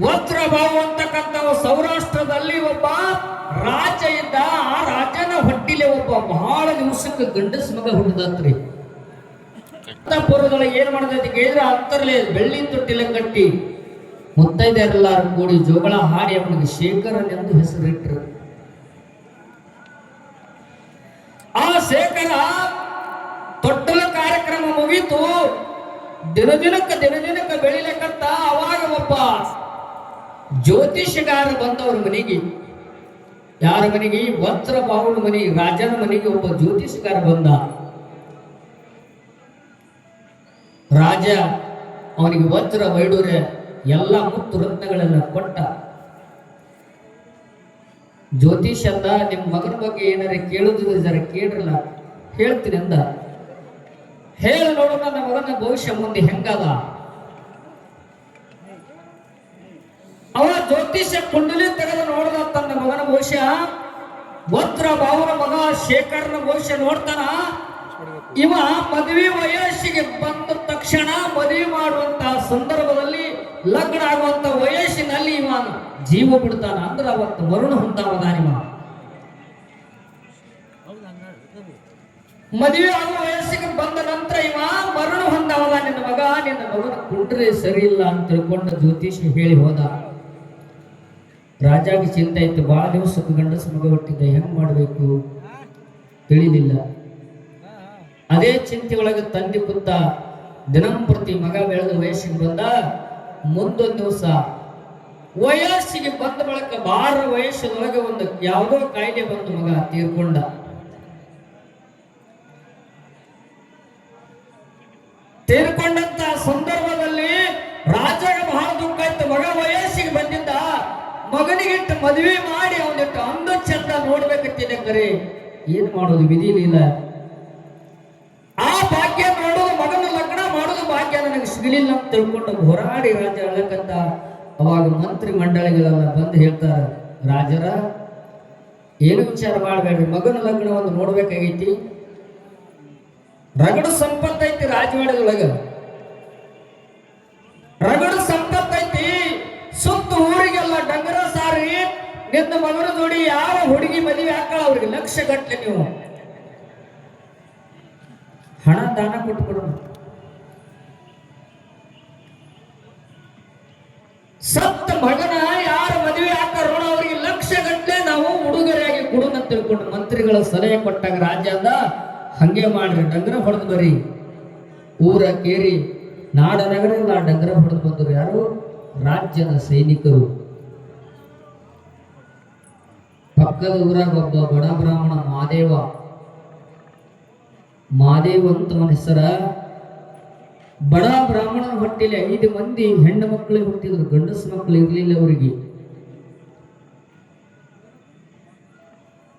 ವಜ್ರಭಾವು ಅಂತಕ್ಕಂಥವು ಸೌರಾಷ್ಟ್ರದಲ್ಲಿ ಒಬ್ಬ ರಾಜ ಇದ್ದ. ಆ ರಾಜನ ಹೊಟ್ಟಿಲೆ ಒಬ್ಬ ಬಹಳ ದಿವಸಕ್ಕೆ ಗಂಡಸ ಮಗ ಹುಟ್ಟಿದತ್ರಿ. ಪೂರ್ವದೊಳಗೆ ಏನ್ ಮಾಡದೈತಿ ಕೇಳಿದ್ರೆ ಅಂತರ್ಲೆ ಬೆಳ್ಳಿ ತೊಟ್ಟಿಲ ಕಟ್ಟಿ ಮುತ್ತೈದೆರೆಲ್ಲಾರು ಕೂಡಿ ಜೋಗಳ ಹಾಡಿ ಅವನಿಗೆ ಶೇಖರನೆಂದು ಹೆಸರಿಟ್ರು. ಆ ಶೇಖರ ತೊಟ್ಟಲ ಕಾರ್ಯಕ್ರಮ ಮುಗೀತು. ದಿನ ದಿನಕ್ಕೆ ಬೆಳಿಲಕ್ಕಂತ ಅವಾಗ ಒಬ್ಬ ಜ್ಯೋತಿಷಗಾರ ಬಂದವ್ರ ಮನೆಗೆ. ಯಾರ ಮನೆಗೆ? ವಜ್ರಭಾವನ ಮನೆಗೆ, ರಾಜನ ಮನೆಗೆ ಒಬ್ಬ ಜ್ಯೋತಿಷಗಾರ ಬಂದ. ರಾಜ ಅವನಿಗೆ ವಜ್ರ ವೈಡೂರ್ಯ ಎಲ್ಲ ಮುತ್ತು ರತ್ನಗಳೆಲ್ಲ ಕೊಟ್ಟ. ಜ್ಯೋತಿಷ ಅಂದ, ನಿಮ್ಮ ಮಗನ ಬಗ್ಗೆ ಏನಾರ ಕೇಳುದಿಲ್ಲ ಜರ ಕೇಳ್ರಲ್ಲ, ಹೇಳ್ತೀನಿ ಅಂದ. ಹೇಳ ನೋಡೋಣ ನನ್ನ ಮಗನ ಭವಿಷ್ಯ ಮುಂದೆ ಹೆಂಗದ. ಅವ ಜ್ಯೋತಿಷ ಕುಂಡಲಿ ತೆಗೆದು ನೋಡ್ದ ತನ್ನ ಮಗನ ಭವಿಷ್ಯ. ವಜ್ರ ಭಾವನ ಮಗ ಶೇಖರನ ಭವಿಷ್ಯ ನೋಡ್ತಾನ. ಇವ ಮದುವೆ ವಯಸ್ಸಿಗೆ ಬಂದ ತಕ್ಷಣ ಮದುವೆ ಮಾಡುವಂತಹ ಸಂದರ್ಭದಲ್ಲಿ ಲಗ್ನ ಆಗುವಂತ ವಯಸ್ಸಿನಲ್ಲಿ ಇವ ಜೀವ ಬಿಡ್ತಾನ. ಅಂದ್ರೆ ಅವತ್ತು ಮರಣ ಹೊಂದಾವದಾನಿವ. ಮದುವೆ ಆಗುವ ವಯಸ್ಸಿಗೆ ಬಂದ ನಂತರ ಇವ ಮರಣ ಹೊಂದಾವದ. ನಿನ್ನ ಮಗನ ಕುಂಡ್ರೆ ಸರಿ ಇಲ್ಲ ಅಂತ ತಿಳ್ಕೊಂಡು ಜ್ಯೋತಿಷ ಹೇಳಿ ಹೋದ. ರಾಜಾಗೆ ಚಿಂತೆ ಇತ್ತು. ಬಹಳ ದಿವಸಕ್ಕೆ ಗಂಡಸ ಮಗ ಹುಟ್ಟಿದ್ದ, ಹೆಂಗ್ ಮಾಡಬೇಕು ತಿಳಿಲಿಲ್ಲ. ಅದೇ ಚಿಂತೆ ಒಳಗೆ ತಂದೆ ಕೂತ ದಿನಂಪ್ರತಿ ಮಗ ಬೆಳೆದ ವಯಸ್ಸಿಗೆ ಬಂದ. ಮುಂದೊಂದು ದಿವಸ ವಯಸ್ಸಿಗೆ ಬಂದ ಬಳಿಕ ಬಾರ ವಯಸ್ಸಿನೊಳಗೆ ಒಂದು ಯಾವುದೋ ಕಾಯಿಲೆ ಬಂದು ಮಗ ತೀರ್ಕೊಂಡ. ತೀರ್ಕೊಂಡಂತ ಸಂದರ್ಭದಲ್ಲಿ ರಾಜಗೆ ಬಹಳ ದುಃಖ ಇತ್ತು. ಮಗ ವಯಸ್ಸಿಗೆ ಬಂದಿದ್ದ, ಮಗನಿಗಿಟ್ಟು ಮದುವೆ ಮಾಡಿ ಅವನಿಟ್ಟು ಅಂದ ಚಂದ ನೋಡ್ಬೇಕಂತಿದೆ. ಕರೆ ಏನ್ ಮಾಡೋದು, ವಿಧಿಲಿಲ್ಲ. ಆ ಭಾಗ್ಯ ಮಾಡೋದು, ಮಗನ ಲಗ್ನ ಮಾಡೋದು ಭಾಗ್ಯ ನನಗೆ ಸಿಗಲಿಲ್ಲ ಅಂತ ತಿಳ್ಕೊಂಡು ಹೋರಾಡಿ ರಾಜ ಅಳಕಂತ. ಅವಾಗ ಮಂತ್ರಿ ಮಂಡಳಿಗಳೆಲ್ಲ ಬಂದು ಹೇಳ್ತಾರ, ರಾಜರ ಏನು ವಿಚಾರ ಮಾಡಬೇಡ್ರಿ, ಮಗನ ಲಗ್ನ ಒಂದು ನೋಡ್ಬೇಕಾಗೈತಿ. ರಗಡ ಸಂಪತ್ತೈತಿ ರಾಜವಾಡದೊಳಗ, ರಗಡ ಸಂಪತ್ತೈತಿ. ಸುತ್ತ ಊರಿಗೆಲ್ಲ ಡಂಗರ ಸಾರಿ ನಿನ್ನ ಮಗನ ಜೋಡಿ ಯಾವ ಹುಡುಗಿ ಮದುವೆ ಹಾಕಳ ಅವ್ರಿಗೆ ಲಕ್ಷ ಗಟ್ಟಲೆ ನೀವು ಹಣ ದಾನ ಕೊಟ್ಕೊಡು. ಸತ್ತ ಮಗನ ಯಾರ ಮದುವೆ ಹಾಕಾರ ಅವರಿಗೆ ಲಕ್ಷ ಗಟ್ಟಲೆ ನಾವು ಉಡುಗೊರೆಯಾಗಿ ಕೊಡುನ ತಿಳ್ಕೊಂಡು ಮಂತ್ರಿಗಳ ಸಲಹೆ ಕೊಟ್ಟಾಗ ರಾಜ್ಯ ಅಂದ, ಹಂಗೆ ಮಾಡ್ರಿ, ಡಂಗರ ಹೊಡೆದು ಬರ್ರಿ. ಊರ ಕೇರಿ ನಾಡ ನಗರ ಎಲ್ಲ ಡಂಗರ ಹೊಡೆದು ಬಂದರು. ಯಾರು? ರಾಜ್ಯದ ಸೈನಿಕರು. ಪಕ್ಕದ ಊರಾಗ ಒಬ್ಬ ಬಡ ಬ್ರಾಹ್ಮಣ ಮಾದೇವ ಅಂತ ಅವನ ಹೆಸರ. ಬಡ ಬ್ರಾಹ್ಮಣನ ಹೊಟ್ಟೆಲಿ 5 ಮಂದಿ ಹೆಣ್ಣು ಮಕ್ಕಳಿಗೆ ಹುಟ್ಟಿದ್ರು, ಗಂಡಸ ಮಕ್ಕಳು ಇರ್ಲಿಲ್ಲ ಅವರಿಗೆ.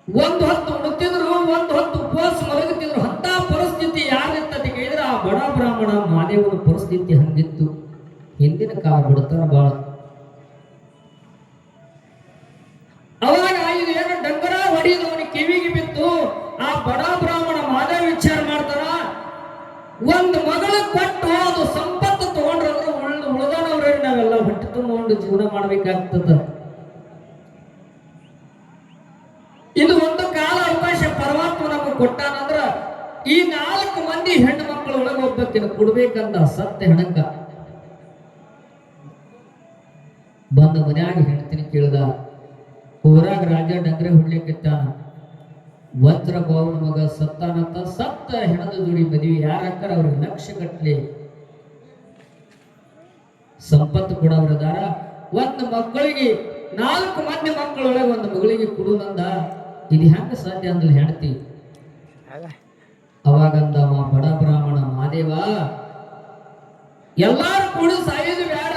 ಒಂದು ಹೊತ್ತು ಉಣ್ತಿದ್ರು, ಒಂದು ಹೊತ್ತು ಉಪವಾಸ ಮಲಗುತ್ತಿದ್ರು. ಅಂತ ಪರಿಸ್ಥಿತಿ ಯಾರಿರ್ತದೆ ಕೇಳಿದ್ರೆ ಆ ಬಡ ಬ್ರಾಹ್ಮಣ ಮಾದೇವನ ಪರಿಸ್ಥಿತಿ ಹಂಗಿತ್ತು. ಹಿಂದಿನ ಕಾಲ ಬಿಡ್ತಾರ ಬಾಳ. ಅವಾಗ ಏನು ಡಂಗರ ಹೊಡೆಯುವವನಿಗೆ ಕಿವಿಗೆ ಬಿತ್ತು. ಆ ಬಡ ಬ್ರಾಹ್ಮಣ ಮಾದೇವ ವಿಚಾರ ಮಾಡ್ತಾರ, ಒಂದು ಮಗಳು ಕೊಟ್ಟು ಅದು ಸಂಪತ್ತು ತಗೊಂಡ್ರಂದ್ರೆ ಉಳಿದನವ್ರೆ ನಾವೆಲ್ಲ ಹೊಟ್ಟೆ ತುಂಬಿಕೊಂಡು ಜೀವನ ಮಾಡ್ಬೇಕಾಗ್ತದ. ಇದು ಒಂದು ಕಾಲ ಅವಕಾಶ ಪರಮಾತ್ಮ ನಮಗೆ ಕೊಟ್ಟಾನಂದ್ರ ಈ 4 ಮಂದಿ ಹೆಣ್ಣು ಮಕ್ಕಳ ಒಳಗೆ ಒಬ್ಬಕ್ಕಿನ ಕೊಡ್ಬೇಕಂತ ಸತ್ಯ ಹೆಣಕ ಬಂದ ಮನ್ಯಾಗ ಹೆಣ್ತೀನಿ ಕೇಳ್ದ. ಊರಾಗ ರಾಜ ಡಂಗ್ರೆ ಹೊಡ್ಲಿಕ್ಕಿತ್ತಾನ. ವಜ್ರ ಭಾವನ ಮಗ ಸತ್ತಾನಂತ. ಸತ್ತ ಹೆಣದ ಜೋಡಿ ಮದುವೆ ಯಾರ ಹಾಕಾರ ಅವ್ರಿಗೆ ಲಕ್ಷ ಗಟ್ಟಲೆ ಸಂಪತ್ತು ಕೊಡೋರದಾರ. ಒಂದು ಮಕ್ಕಳಿಗೆ 4 ಮಂದಿ ಮಕ್ಕಳೊಳಗೆ ಒಂದು ಮಗಳಿಗೆ ಕೊಡುದಂದ. ಇದು ಹೆಂಗ ಸಾಧ್ಯ ಅಂದ್ರೆ ಹೆಣ್ತಿ. ಅವಾಗಂದ ಬಡ ಬ್ರಾಹ್ಮಣ ಮಾದೇವ, ಎಲ್ಲಾರು ಕೂಡ ಸಾಯೋದು ಬೇಡ,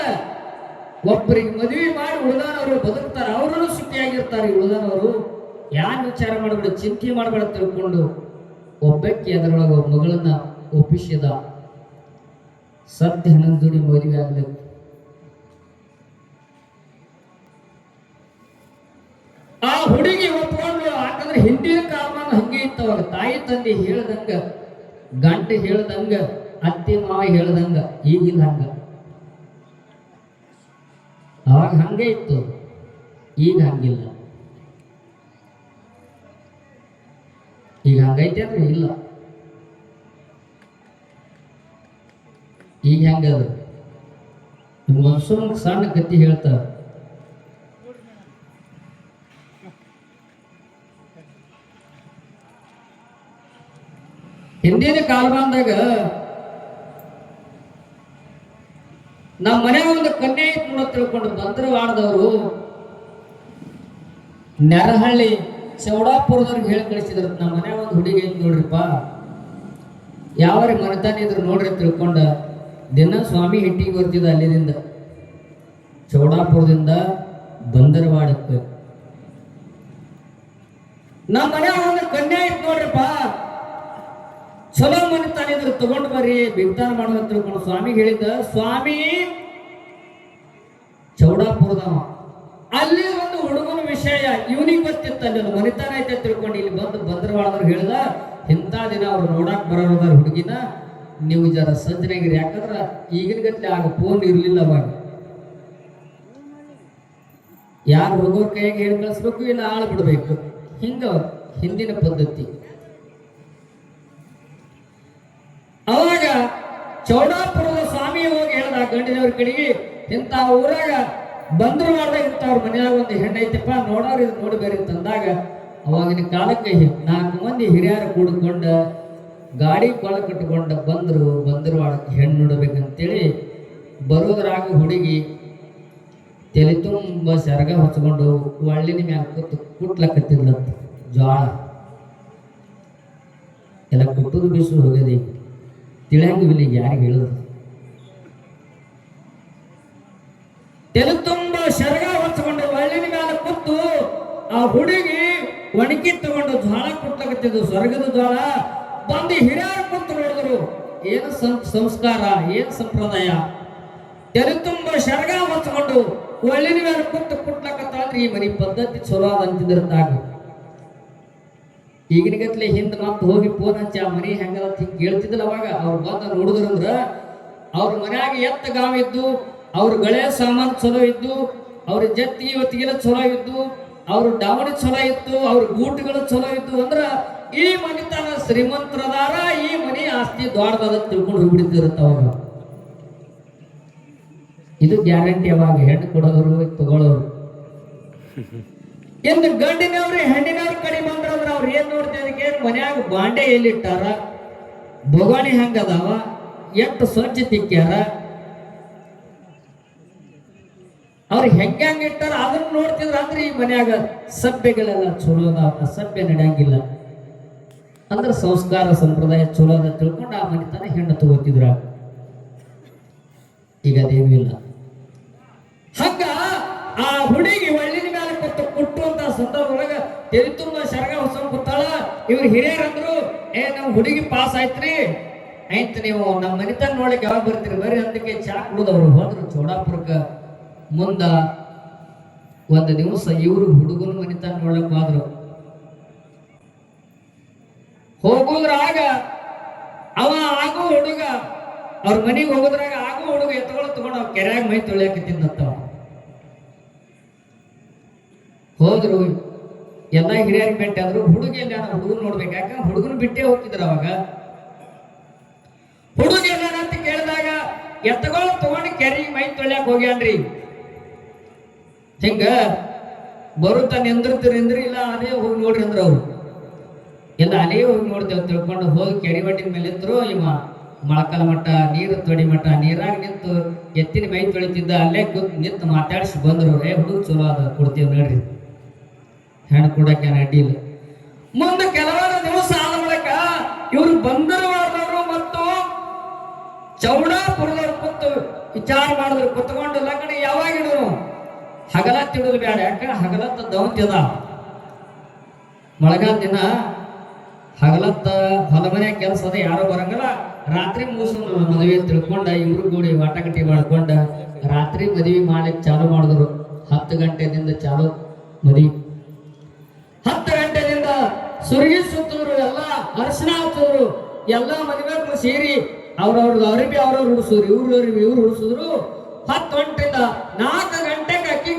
ಒಬ್ಬರಿಗೆ ಮದುವೆ ಮಾಡಿ ಉಳಿದಾನವರು ಬದುಕ್ತಾರ, ಅವರನ್ನು ಸುಖಿಯಾಗಿರ್ತಾರೆ. ಉಳಿದಾನವರು ಯಾನ್ ವಿಚಾರ ಮಾಡಬೇಡ, ಚಿಂತೆ ಮಾಡಬೇಡ ತಿಳ್ಕೊಂಡು ಒಬ್ಬಕ್ಕೆ ಅದರೊಳಗೆ ಒಬ್ಬ ಮಗಳನ್ನ ಒಪ್ಪಿಸಿದ. ಸತ್ಯ ಹಣದ ಜೋಡಿ ಮದುವೆ ಆಗ್ಲಿಕ್ಕೆ ಆ ಹುಡುಗಿ ಒಪ್ಕೊಂಡು. ಯಾಕಂದ್ರೆ ಹಿಂದಿನ ಕಾಲಮಾನ ಹಂಗೆ ಇತ್ತವಾಗ. ತಾಯಿ ತಂದೆ ಹೇಳ್ದಂಗ, ಗಂಡ ಹೇಳ್ದಂಗ, ಅತ್ತಿ ಮಾವ ಹೇಳ್ದಂಗ. ಈಗಿಲ್ಲ ಹಂಗ. ಆವಾಗ ಅವಾಗ ಹಂಗೆ ಇತ್ತು, ಈಗ ಹಂಗಿಲ್ಲ. ಈಗ ಹಂಗೈತೆ ಅಂದ್ರೆ ಇಲ್ಲ, ಈಗ ಹೆಂಗದ ನಿಮ್ಗೊಂದು ಸಣ್ಣ ಕತ್ತಿ ಹೇಳ್ತಾರ. ಹಿಂದಿನ ಕಾಲಮಾನದಾಗ ನಮ್ಮ ಮನೆ ಒಂದು ಕನ್ಯೆ ಐತ್ ತಿಳ್ಕೊಂಡು ಬಂದ್ರವಾಡದವರು ನೆರಹಳ್ಳಿ ಚೌಡಾಪುರದವ್ರಿಗೆ ಹೇಳಿ ಕಳಿಸಿದ್ರು, ನಮ್ಮ ಮನೆ ಒಂದು ಹುಡುಗಿ ಐತಿ ನೋಡ್ರಿಪ್ಪ, ಯಾವ್ರಿ ಮನೆತಾನ ಇದ್ರು ನೋಡ್ರಿ ತಿಳ್ಕೊಂಡ ದಿನ ಸ್ವಾಮಿ ಹಿಟ್ಟಿಗೆ ಬರ್ತಿದ್ದ ಅಲ್ಲಿದಿಂದ ಚೌಡಾಪುರದಿಂದ ಬಂದರವಾಡಕ್ಕೆ. ನಮ್ಮ ಮನೆ ಒಂದು ಕನ್ಯೆ ಐತ್ ನೋಡ್ರಿಪ್ಪ, ಚಲೋ ಮನೆತಾನ ಇದ್ರು ತಗೊಂಡು ಬರ್ರಿ ಬಿಗ್ತಾನ ಮಾಡೋದು ತಿಳ್ಕೊಂಡು ಸ್ವಾಮಿಗೆ ಹೇಳಿದ್ದ. ಸ್ವಾಮಿ ಚೌಡಾಪುರದವ, ಅಲ್ಲಿ ಒಂದು ಹುಡುಗನ ವಿಷಯ ಇವನಿಗೆ ಗೊತ್ತಿತ್ತ, ಅಲ್ಲಿ ಮನಿತಾನ ಐತೆ ತಿಳ್ಕೊಂಡು ಇಲ್ಲಿ ಬಂದ್ರವಾಡದವ್ರು ಹೇಳ್ದ, ಇಂಥ ದಿನ ಅವ್ರು ನೋಡಾಕ್ ಬರೋದಾರ ಹುಡುಗಿನ, ನೀವು ಜರ ಸಜ್ಜನಾಗಿರಿ, ಯಾಕಂದ್ರ ಈಗಿನ ಗಟ್ಲೆ ಆಗ ಫೋನ್ ಇರ್ಲಿಲ್ಲ ಅವಾಗ. ಯಾರು ಹುಡುಗರ ಕೈಯಾಗ ಹೇಳಿ ಕಳಿಸ್ಬೇಕು, ಇಲ್ಲ ಆಳು ಬಿಡ್ಬೇಕು, ಹಿಂಗ ಹಿಂದಿನ ಪದ್ಧತಿ. ಅವಾಗ ಚೌಡಾಪುರದ ಸ್ವಾಮಿ ಹೋಗಿ ಹೇಳ್ದ ಗಂಡಿನವ್ರ ಕಡೆಗೆ, ಇಂಥ ಊರಾಗ ಬಂದ್ರು ಮಾಡ್ದಾಗ ಇಂಥವ್ರ ಮನೆಯಾಗ ಒಂದು ಹೆಣ್ಣೈತಪ್ಪ, ನೋಡೋರು ಇದು ನೋಡಿ ಬೇರೆ ತಂದಾಗ, ಅವಾಗಿನ ಕಾಲಕ್ಕೆ 4 ಮಂದಿ ಹಿರಿಯರು ಕೂಡಿಕೊಂಡ ಗಾಡಿ ಕೊಳ ಕಟ್ಟಿಕೊಂಡ ಬಂದರು ಮಾಡಕ್ಕೆ ಹೆಣ್ಣು ನೋಡ್ಬೇಕಂತೇಳಿ ಬರೋದ್ರಾಗ ಹುಡುಗಿ ತಲೆ ತುಂಬ ಸೆರಗ ಹೊಚ್ಕೊಂಡು ಒಳ್ಳಿನ ಮ್ಯಾಲ ಕೂತು ಕುಟ್ಲಕತ್ತಿದ್ಲತ್ತ. ಜ್ವಾಳ ಎಲ್ಲ ಕುಟ್ಟುದು ಬೀಸು ಹೋಗದೆ ತಿಳಿಯಂಗಿಲ್ಲ, ಯಾರಿಗೆ ಹೇಳುದು. ತಲೆ ತುಂಬ ಸೆರಗ ಹೊಚ್ಕೊಂಡು ಒಳ್ಳಿನ ಮ್ಯಾಲ ಕೂತು ಆ ಹುಡುಗಿ ಒಣಗಿ ತಗೊಂಡು ಜ್ವಾಳ ಕುಟ್ಲಕತ್ತಿದ್ದು, ಸ್ವರ್ಗದ ಜ್ವಾಳ. ಬಂದು ಹಿರಿಯರು ಕೂತು ನೋಡಿದ್ರು, ಏನು ಸಂಸ್ಕಾರ, ಏನು ಸಂಪ್ರದಾಯ. ತಲೆ ತುಂಬ ಸೆರಗ ಹೊಚ್ಕೊಂಡು ಒಳ್ಳಿನ ಮೇಲೆ ಕೂತು ಕುಟ್ಲಕತ್ತಾಳ್ರಿ, ಈ ಮನಿ ಪದ್ಧತಿ ಚಲೋ ಅಂತಿದ್ರದಾಗ. ಈಗಿನ ಗತ್ಲೆ ಹಿಂದೆ ಮತ್ತೆ ಹೋಗಿ ಫೋನ್ ಹಚ್ಚಿ ಆ ಮನಿ ಹೆಂಗದ ಹಿಂಗೆ ಕೇಳ್ತಿದ್ದಿಲ್ಲ. ಅವಾಗ ಅವ್ರು ಬಂದು ನೋಡಿದ್ರಂದ್ರ ಅವ್ರ ಮನ್ಯಾಗ ಎತ್ತ ಗಾವ ಇದ್ದು, ಅವ್ರ ಗಳೆ ಸಾಮಾನು ಚಲೋ ಇದ್ದು, ಅವ್ರ ಜತ್ತಿಗೆ ಇವತ್ತಿಗೆಲ್ಲ ಚಲೋ ಇದ್ದು, ಅವ್ರ ಡಾವಣಿ ಚಲೋ ಇತ್ತು, ಅವ್ರ ಗೂಟುಗಳು ಚಲೋ ಇದ್ದು ಅಂದ್ರ ಈ ಮನಿತನ ಶ್ರೀಮಂತರದಾರ, ಈ ಮನಿ ಆಸ್ತಿ ದೊಡ್ಡದ ತಿಳ್ಕೊಂಡು ಹೋಗ್ಬಿಡ್ತಿರತ್ತ ಅವಾಗ. ಇದು ಗ್ಯಾರಂಟಿ. ಅವಾಗ ಹೆಣ್ಣು ಕೊಡೋರು ತಗೊಳ್ಳೋರು. ಎಂದು ಗಂಡಿನವ್ರು ಹೆಣ್ಣಿನವ್ರ ಕಡೆ ಬಂದ್ರಂದ್ರ ಅವ್ರು ಏನ್ ನೋಡ್ತಿದ್ದಕ್ಕೆ, ಮನ್ಯಾಗ ಬಾಂಡೆ ಎಲ್ಲಿಟ್ಟಾರ, ಬೊಗಾಣಿ ಹಂಗದಾವ, ಎಷ್ಟು ಸ್ವಚ್ಛ ತಿಕ್ಕ್ಯಾರ, ಅವ್ರು ಹೆಂಗ ಇಟ್ಟಾರ ಅದನ್ನ ನೋಡ್ತಿದ್ರ. ಅಂದ್ರೆ ಈ ಮನ್ಯಾಗ ಸಭ್ಯಗಳೆಲ್ಲ ಚಲೋ ಅದಾವ, ಅಸಭ್ಯ ನಡೆಯಂಗಿಲ್ಲ. ಅಂದ್ರೆ ಸಂಸ್ಕಾರ ಸಂಪ್ರದಾಯ ಚಲೋ ಅದ ತಿಳ್ಕೊಂಡು ಆ ಮನೆತನ ಹೆಣ್ಣು ತಗೋತಿದ್ರ. ಈಗ ಅದೇನು ಇಲ್ಲ. ಹಂಗ ಆ ಹುಡುಗಿ ಒಳ್ಳಿನ ಮೇಲೆ ಕೂತು ಕುಟ್ಟುವಂತ ಸಂದರ್ಭದೊಳಗ ತೆರಿ ತುಂಬ ಸೆರಗ ಹೊಸ ಕೂತಾಳ. ಇವ್ರು ಹಿರಿಯರಂದ್ರು, ನಮ್ ಹುಡುಗಿ ಪಾಸ್ ಆಯ್ತ್ರಿ, ಆಯ್ತು ನೀವು ನಮ್ಮ ಮನೆತನ ನೋಡ್ಲಿಕ್ಕೆ ಯಾವಾಗ ಬರ್ತೀರಿ ಬರ್ರಿ ಅಂತಕ್ಕೆ ಚಾ ಕುಡಿದವ್ರು ಹೋದ್ರು ಚೌಡಾಪುರಕ್ಕ. ಮುಂದ ಒಂದು ದಿವಸ ಇವ್ರು ಹುಡುಗನ ಮನೆತನ ನೋಡ್ಲಕ್ ಹೋದ್ರು. ಹೋಗುದ್ರಾಗ ಅವ ಆಗೋ ಹುಡುಗ ಅವ್ರ ಮನೆಗೆ ಹೋಗೋದ್ರಾಗ ಆಗೋ ಹುಡುಗ ತಗೊಂಡು ಅವ್ರ ಕೆರೆಯಾಗ ಮೈ ತೊಳಿಯಾಕತ್ತಿದ್ದಂತ. ಹೋದ್ರು ಎಲ್ಲ ಹಿರಿಯರಿಗೆ ಭೇಟಿ ಆದ್ರು. ಹುಡುಗಿ ಎಲ್ಲ ಹುಡುಗನ್ ನೋಡ್ಬೇಕು, ಯಾಕ ಹುಡುಗನ್ ಬಿಟ್ಟೇ ಹೋಗ್ತಿದ್ರ. ಅವಾಗ ಹುಡುಗ ಎಲ್ಲಂತ ಕೇಳಿದಾಗ ಎತ್ತಗಳು ತಗೊಂಡು ಕೆರೆಗೆ ಮೈ ತೊಳ್ಯಾಕ ಹೋಗ್ಯಾನ್ರಿ. ಹಿಂಗ ಬರುತ್ತ ನಿಂದ್ರಿ, ಇಲ್ಲ ಅದೇ ಹೋಗಿ ನೋಡ್ರಿ ಅಂದ್ರ ಅವ್ರು ಎಲ್ಲ ಅಲ್ಲೇ ಹೋಗಿ ನೋಡ್ತೇವೆ ತಿಳ್ಕೊಂಡು ಹೋಗಿ ಕೆರೆ ಒಡ್ಡಿನ ಮೇಲೆ ಇದ್ರು. ಇವ ಮೊಳಕಾಲ ಮಟ್ಟ ನೀರು ತೊಡಿ ಮಟ್ಟ ನೀರಾಗ ನಿಂತು ಎತ್ತಿನ ಮೈ ತೊಳಿತಿದ್ದ. ಅಲ್ಲೇ ನಿಂತು ಮಾತಾಡಿಸಿ ಬಂದ್ರು, ಹುಡುಗ ಚಲೋ ಅದ ಕೊಡ್ತೀವಿ ನೋಡ್ರಿ, ಹೆಣ್ಣು ಕೊಡಕ್ಕೆ ಅಡ್ಡಿ ಇಲ್ಲ. ಮುಂದೆ ಕೆಲವಾರು ದಿವಸ ಆದ ಮೂಲಕ ಇವ್ರು ಬಂದರವಾದವರು ಮತ್ತು ಚೌಡಾಪುರದವ್ರು ಕೂತು ವಿಚಾರ ಮಾಡಿದ್ರು. ಕುತ್ಕೊಂಡು ಲಗ್ನ ಯಾವಾಗ ಇಡೋನು, ಹಗಲತ್ತು ಇಡೋದು ಬೇಡ, ಯಾಕ ಹಗಲತ್ತ ದೌತ್ಯದ. ಮಳೆಗಾಲ ದಿನ ಹಗಲತ್ತ ಹೊಲ ಮನೆ ಕೆಲಸ ಅದ, ಯಾರು ಬರಂಗಲ್ಲ. ರಾತ್ರಿ ಮುಗಿಸೋದು ಮದುವೆ ತಿಳ್ಕೊಂಡ ಇವ್ರು ಕೂಡಿ ವಾಟಗಟ್ಟಿ ಮಾಡ್ಕೊಂಡ ರಾತ್ರಿ ಮದುವೆ ಮಾಡ್ಲಿಕ್ಕೆ ಚಾಲು ಮಾಡಿದ್ರು. 10 ಗಂಟೆದಿಂದ ಚಾಲು ಮದುವೆ. 10 ಗಂಟೆದಿಂದ ಸುರ್ಗಿ ಸುತ್ತಿದ್ರು, ಎಲ್ಲ ಅರ್ಶನ ಹಚ್ಚಿದ್ರು, ಎಲ್ಲ ಮದುವೆ ಸೇರಿ ಅವ್ರವ್ರದ್ದು ಅರಿಬಿ ಅವ್ರವ್ರು ಹುಡ್ಸಿದ್ರು, ಇವ್ರು ಹುಡ್ಸಿದ್ರು. 10 ಗಂಟೆಯಿಂದ 4 ಗಂಟೆಗೆ ಅಕ್ಕಿ